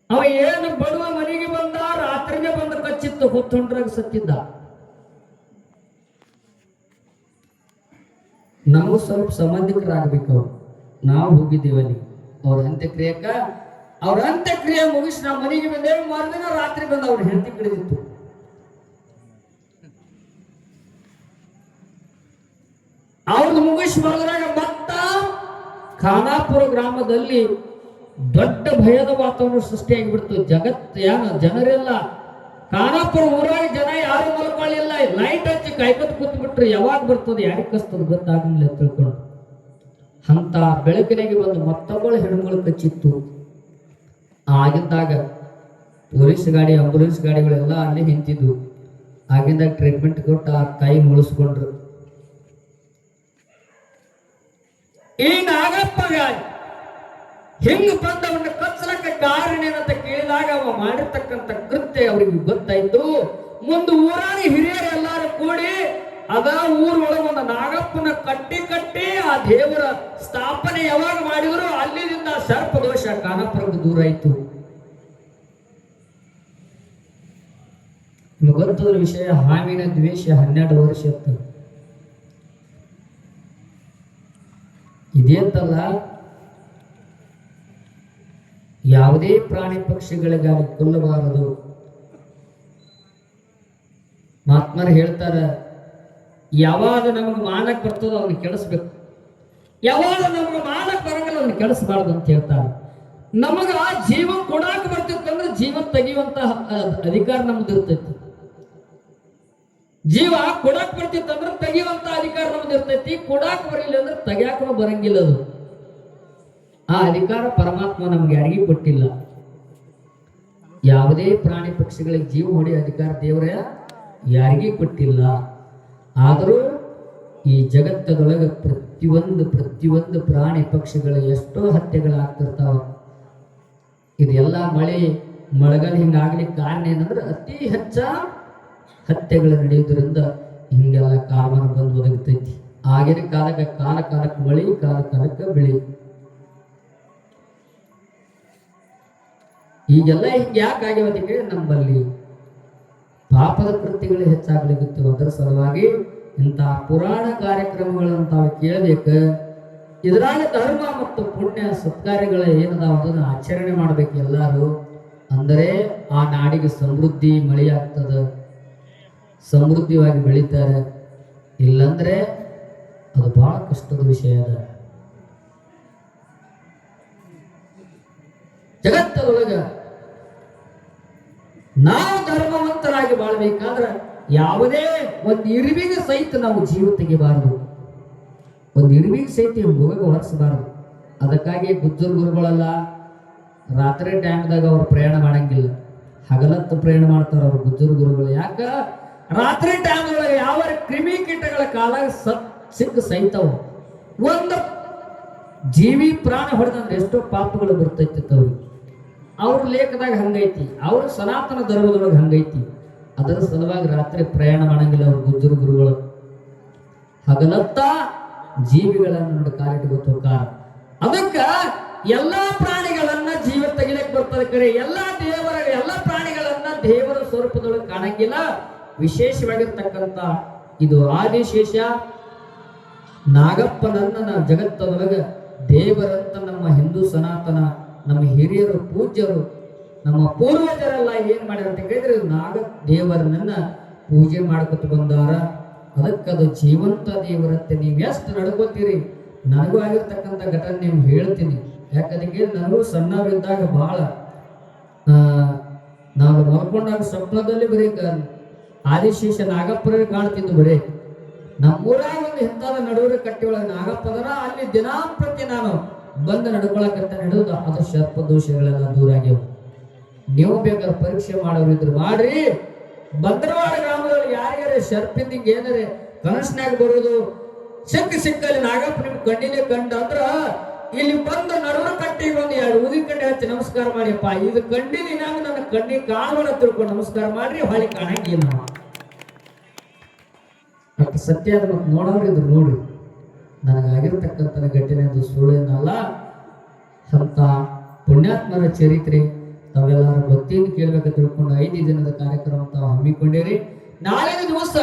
ಅವ ಏನು ಬಡುವ ಮನೆಗೆ ಬಂದ, ರಾತ್ರಿಗೆ ಬಂದು ಕಚ್ಚಿತ್ತು, ಹೊತ್ತೊಂಡ್ರಾಗ ಸತ್ತಿದ್ದ. ನಾವು ಸ್ವಲ್ಪ ಸಂಬಂಧಿಕರಾಗಬೇಕು. ನಾವು ಹೋಗಿದ್ದೀವಲ್ಲಿ ಅವ್ರ ಅಂತ್ಯಕ್ರಿಯಕ್ಕ. ಅವ್ರ ಅಂತ್ಯಕ್ರಿಯೆ ಮುಗಿಸಿ ನಾವು ಮನೆಗೆ ಬಂದೇವೆ. ಮರುದಿನ ರಾತ್ರಿ ಬಂದು ಅವ್ರ ಹೆಂಡತಿ ಕಡಿದಿತ್ತು. ಅವ್ರದ್ದು ಮುಗಿಸಿ ಬರೋದ್ರಾಗ ಮತ್ತ ಖಾನಾಪುರ ಗ್ರಾಮದಲ್ಲಿ ದೊಡ್ಡ ಭಯದ ವಾತಾವರಣ ಸೃಷ್ಟಿಯಾಗಿಬಿಡ್ತು. ಜನರೆಲ್ಲ ಖಾನಾಪುರ ಊರಾಗ ಜನ ಯಾರು ಮಲ್ಕೊಳ್ಳಿಲ್ಲ. ಲೈಟ್ ಹಚ್ಚಿ ಕಾಯ್ಕೊತ್ ಕೂತ್ ಬಿಟ್ರು. ಯಾವಾಗ ಬರ್ತದೆ ಯಾರಿಗೆ ಕಸ್ತದ ಗೊತ್ತಾಗಲಿಲ್ಲ ತಿಳ್ಕೊಂಡು. ಅಂತ ಬೆಳಕಿನಾಗೆ ಬಂದು ಮತ್ತೊಬ್ಬಳು ಹೆಣ್ಮಗಳು ಕಚ್ಚಿತ್ತು. ಆಗಿದ್ದಾಗ ಪೊಲೀಸ್ ಗಾಡಿ, ಆಂಬುಲೆನ್ಸ್ ಗಾಡಿಗಳೆಲ್ಲ ಅಲ್ಲಿ ನಿಂತಿದ್ವು. ಆಗಿಂದಾಗ ಟ್ರೀಟ್ಮೆಂಟ್ ಕೊಟ್ಟು ಆ ತಾಯಿ ಮುಳಿಸ್ಕೊಂಡ್ರು. ಈ ನಾಗಪ್ಪಗ ಹಿಂಗ ಬಂದವನ್ನ ಕಚ್ಚಲಕ್ಕ ಕಾರಣ ಏನಂತ ಕೇಳಿದಾಗ ಅವ ಮಾಡಿರ್ತಕ್ಕಂಥ ಕೃತ್ಯ ಅವರಿಗೆ ಗೊತ್ತಾಯ್ತು. ಮುಂದೆ ಊರಾನ ಹಿರಿಯರು ಎಲ್ಲಾರು ಕೂಡಿ ಅದ ಊರೊಳಗೆ ಒಂದು ನಾಗಪ್ಪನ ಕಟ್ಟಿ ಆ ದೇವರ ಸ್ಥಾಪನೆ ಯಾವಾಗ ಮಾಡಿದ್ರು ಅಲ್ಲಿಂದ ಸರ್ಪದೋಷ ಖಾನಾಪುರಕ್ಕೆ ದೂರ ಆಯ್ತು. ನಿಮಗೆ ಗೊತ್ತದ ವಿಷಯ, ಹಾವಿನ ದ್ವೇಷ 12 ವರ್ಷ ಇತ್ತು. ಇದೇಂತಲ್ಲ, ಯಾವುದೇ ಪ್ರಾಣಿ ಪಕ್ಷಿಗಳಿಗಾಗಿ ಕೊಲ್ಲಬಾರದು. ಮಹಾತ್ಮರು ಹೇಳ್ತಾರ, ಯಾವಾಗ ನಮಗೆ ಮಾನಕ್ ಬರ್ತದೋ ಅವ್ನಿಗೆ ಕೆಡಿಸ್ಬೇಕು, ಯಾವಾಗ ನಮ್ಗೆ ಮಾನಕ್ ಬರಂಗಿಲ್ಲ ಅವ್ನಿಗೆ ಕೆಡಿಸಬಾರ್ದು ಅಂತ ಹೇಳ್ತಾರೆ. ನಮಗ ಜೀವ ಕೊಡಾಕ ಬರ್ತಿತ್ತಂದ್ರೆ ಜೀವ ತೆಗೆಯುವಂತ ಅಧಿಕಾರ ನಮ್ದು ಇರ್ತೈತಿ. ಜೀವ ಕೊಡಾಕ್ ಬರ್ತಿತ್ತಂದ್ರೆ ತೆಗಿಯುವಂತ ಅಧಿಕಾರ ನಮ್ದು ಇರ್ತೈತಿ, ಕೊಡಾಕ್ ಬರಲಿಲ್ಲ ಅಂದ್ರೆ ತೆಗ್ಯಾಕನು ಬರಂಗಿಲ್ಲ. ಅದು ಆ ಅಧಿಕಾರ ಪರಮಾತ್ಮ ನಮ್ಗೆ ಯಾರಿಗೂ ಕೊಟ್ಟಿಲ್ಲ. ಯಾವುದೇ ಪ್ರಾಣಿ ಪಕ್ಷಿಗಳಿಗೆ ಜೀವ ಹೊಡೆಯೋ ಅಧಿಕಾರ ದೇವರ ಯಾರಿಗೂ ಕೊಟ್ಟಿಲ್ಲ. ಆದರೂ ಈ ಜಗತ್ತದೊಳಗೆ ಪ್ರತಿಯೊಂದು ಪ್ರಾಣಿ ಪಕ್ಷಿಗಳು ಎಷ್ಟೋ ಹತ್ಯೆಗಳಾಗ್ತಿರ್ತಾವ. ಇದೆಲ್ಲ ಮಳೆಗಾಲ ಹಿಂಗಾಗ್ಲಿಕ್ಕೆ ಕಾರಣ ಏನಂದ್ರೆ ಅತಿ ಹೆಚ್ಚ ಹತ್ಯೆಗಳು ನಡೆಯುವುದರಿಂದ ಹಿಂಗೆಲ್ಲ ಕಾಲಮಾನ ಬಂದು ಒದಗುತ್ತೈತಿ. ಆಗಿನ ಕಾಲಕ್ಕೆ ಕಾಲಕ್ಕೆ ಮಳಿ, ಕಾಲಕ್ಕೆ ಬೆಳಿ. ಈಗೆಲ್ಲ ಹಿಂಗೆ ಯಾಕೆ ಆಗ್ಯವತ್ತಿಗೆ ನಮ್ಮಲ್ಲಿ ಪಾಪದ ಕೃತ್ಯಗಳು ಹೆಚ್ಚಾಗಲಿಕ್ಕೆ. ಅದರ ಸಲುವಾಗಿ ಇಂತಹ ಪುರಾಣ ಕಾರ್ಯಕ್ರಮಗಳನ್ನು ತಾವು ಕೇಳಬೇಕು. ಇದರಾಗ ಧರ್ಮ ಮತ್ತು ಪುಣ್ಯ ಸತ್ಕಾರ್ಯಗಳ ಏನದಾವ ಅದನ್ನು ಆಚರಣೆ ಮಾಡ್ಬೇಕು ಎಲ್ಲರೂ. ಅಂದರೆ ಆ ನಾಡಿಗೆ ಸಮೃದ್ಧಿ ಮಳೆಯಾಗ್ತದೆ, ಸಮೃದ್ಧಿಯಾಗಿ ಬೆಳೀತಾರೆ. ಇಲ್ಲಂದ್ರೆ ಅದು ಬಹಳ ಕಷ್ಟದ ವಿಷಯ ಅದ. ಜಗತ್ತದೊಳಗ ನಾವು ಧರ್ಮವಂತರಾಗಿ ಬಾಳ್ಬೇಕಾದ್ರೆ ಯಾವುದೇ ಒಂದು ಇರುವಿಗೆ ಸಹಿತ ನಾವು ಜೀವ ತೆಗಿಬಾರದು, ಒಂದು ಇರುವಿಗೆ ಸಹಿತ ಹೋಗಕ್ಕೆ ಹೊರಿಸಬಾರದು. ಅದಕ್ಕಾಗಿ ಗುಜ್ಜರ್ ಗುರುಗಳೆಲ್ಲ ರಾತ್ರಿ ಟೈಮ್ದಾಗ ಅವ್ರು ಪ್ರಯಾಣ ಮಾಡಂಗಿಲ್ಲ, ಹಗಲತ್ತು ಪ್ರಯಾಣ ಮಾಡ್ತಾರೆ ಅವ್ರು ಗುಜ್ಜರ್ ಗುರುಗಳು. ಯಾಕ? ರಾತ್ರಿ ಟೈಮ್ದೊಳಗೆ ಯಾವ ಕ್ರಿಮಿ ಕೀಟಗಳ ಕಾಲ ಸಿಕ್ಕ ಸಹಿತವು. ಒಂದು ಜೀವಿ ಪ್ರಾಣ ಹೊಡೆದಂದ್ರೆ ಎಷ್ಟೋ ಪಾಪಗಳು ಬರ್ತೈತಿ ಅವ್ರಿಗೆ. ಅವ್ರ ಲೇಖದಾಗ ಹಂಗೈತಿ, ಅವ್ರ ಸನಾತನ ಧರ್ಮದೊಳಗೆ ಹಂಗೈತಿ. ಅದರ ಸಲುವಾಗಿ ರಾತ್ರಿ ಪ್ರಯಾಣ ಮಾಡಂಗಿಲ್ಲ ಅವ್ರ ಗುಜ್ಜರು ಗುರುಗಳು. ಹಗಲತ್ತ ಜೀವಿಗಳನ್ನು ನೋಡಿ ಕಾಲಿಟ್ಕೋತ. ಅದಕ್ಕ ಎಲ್ಲಾ ಪ್ರಾಣಿಗಳನ್ನ ಜೀವ ತೆಗಿಲಕ್ ಬರ್ತದೆ. ಕರೆ ಎಲ್ಲಾ ಪ್ರಾಣಿಗಳನ್ನ ದೇವರ ಸ್ವರೂಪದೊಳಗೆ ಕಾಣಂಗಿಲ್ಲ. ವಿಶೇಷವಾಗಿರ್ತಕ್ಕಂಥ ಇದು ಆದಿಶೇಷ ನಾಗಪ್ಪನನ್ನ ಜಗತ್ತದೊಳಗೆ ದೇವರಂತ ನಮ್ಮ ಹಿಂದೂ ಸನಾತನ ನಮ್ಮ ಹಿರಿಯರು ಪೂಜ್ಯರು ನಮ್ಮ ಪೂರ್ವಜರೆಲ್ಲ ಏನ್ ಮಾಡ್ಯಾರ ಅಂತ ಕೇಳಿದ್ರೆ ನಾಗ ದೇವರನ್ನ ಪೂಜೆ ಮಾಡ್ಕೊತ ಬಂದಾರ. ಅದಕ್ಕದು ಜೀವಂತ ದೇವರಂತೆ ನೀವು ಎಷ್ಟು ನಡ್ಕೋತೀರಿ. ನನಗೂ ಆಗಿರ್ತಕ್ಕಂಥ ಘಟನೆ ನೀವು ಹೇಳ್ತೀನಿ. ಯಾಕಂದ್ರೆ ನನಗೂ ಸಣ್ಣವರಿದ್ದಾಗ ಬಹಳ ನಾವು ಮಲ್ಕೊಂಡಾಗ ಸ್ವಪ್ನದಲ್ಲಿ ಬರೀ ಆದಿಶೇಷ ನಾಗಪ್ಪರೇ ಕಾಣ್ತಿದ್ದು. ಬರೀ ನಮ್ಮೂರಾಗ ಒಂದು ಇಂಥದ ನಡುವರೆ ಕಟ್ಟಿ ಒಳಗೆ ನಾಗಪ್ಪದರ ಅಲ್ಲಿ ದಿನಾಂಪ್ರತಿ ನಾನು ಬಂದು ನಡ್ಕೊಳಕಂತ ನಡೆಯುವುದು. ಅದು ಸರ್ಪ ದೋಷಗಳೆಲ್ಲ ದೂರ ಆಗ್ಯವು. ನೀವು ಬೇಕಾದ್ರೆ ಪರೀಕ್ಷೆ ಮಾಡೋರಿದ್ರು ಮಾಡ್ರಿ. ಭದ್ರವಾಡ ಗ್ರಾಮದಲ್ಲಿ ಯಾರ್ಯಾರ ಸರ್ಪಿಂದಿಂಗ್ ಏನಾರೆ ಕನಸಿನಾಗ ಬರೋದು ಸಿಕ್ಕಲ್ಲಿ ನಾಗಪ್ಪ ನಿಮ್ ಕಣ್ಣಿಲೆ ಕಂಡ ಅಂದ್ರ ಇಲ್ಲಿ ಬಂದು ನಡುವ ಕಟ್ಟಿಗೆ ಒಂದು 2 ಊದಿ ಕಡ್ಡಿ ಹಚ್ಚಿ ನಮಸ್ಕಾರ ಮಾಡಿಯಪ್ಪ, ಇದು ಕಂಡಿನಿ ನಾನು ನನ್ನ ಕಣ್ಣಿಗೆ ಕಾಣುವ ತಿಳ್ಕೊಂಡು ನಮಸ್ಕಾರ ಮಾಡ್ರಿ, ಹೊಳಿ ಕಾಣಂಗಿಲ್ಲ. ಅಷ್ಟು ಸತ್ಯ ಅದ. ಮತ್ತೆ ನೋಡೋರು ಇದ್ರು ನೋಡ್ರಿ. ನನಗಾಗಿರ್ತಕ್ಕಂಥ ಘಟನೆ ಅದು ಸುಳ್ಳೇನಲ್ಲ. ಅಂತ ಪುಣ್ಯಾತ್ಮರ ಚರಿತ್ರೆ ತಾವೆಲ್ಲರೂ ಭಕ್ತಿಯಿಂದ ಕೇಳಬೇಕು ತಿಳ್ಕೊಂಡು 5 ದಿನದ ಕಾರ್ಯಕ್ರಮ ತಾವು ಹಮ್ಮಿಕೊಂಡಿರಿ. ನಾಳಿನ ದಿವಸ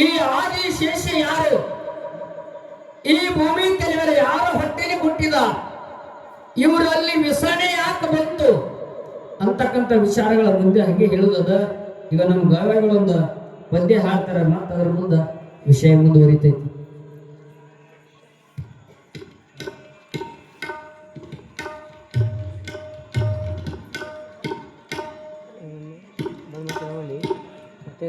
ಈ ಆದಿಶೇಷ ಯಾರು, ಈ ಭೂಮಿ ಕೆಲವರು ಯಾರ ಹೊಟ್ಟೆಗೆ ಹುಟ್ಟಿದ, ಇವರಲ್ಲಿ ವ್ಯಸನೆ ಯಾಕೆ ಬಂತು ಅಂತಕ್ಕಂಥ ವಿಚಾರಗಳ ಮುಂದೆ ಹಂಗೆ ಹೇಳುದದ. ಈಗ ನಮ್ಮ ಗಾಯಗಳೊಂದು ಪದ್ಯ ಹಾಡ್ತಾರೆ, ಮತ್ತೆ ಅದರ ಮುಂದೆ ವಿಷಯ ಮುಂದುವರಿತೈತಿ. ಮತ್ತೆ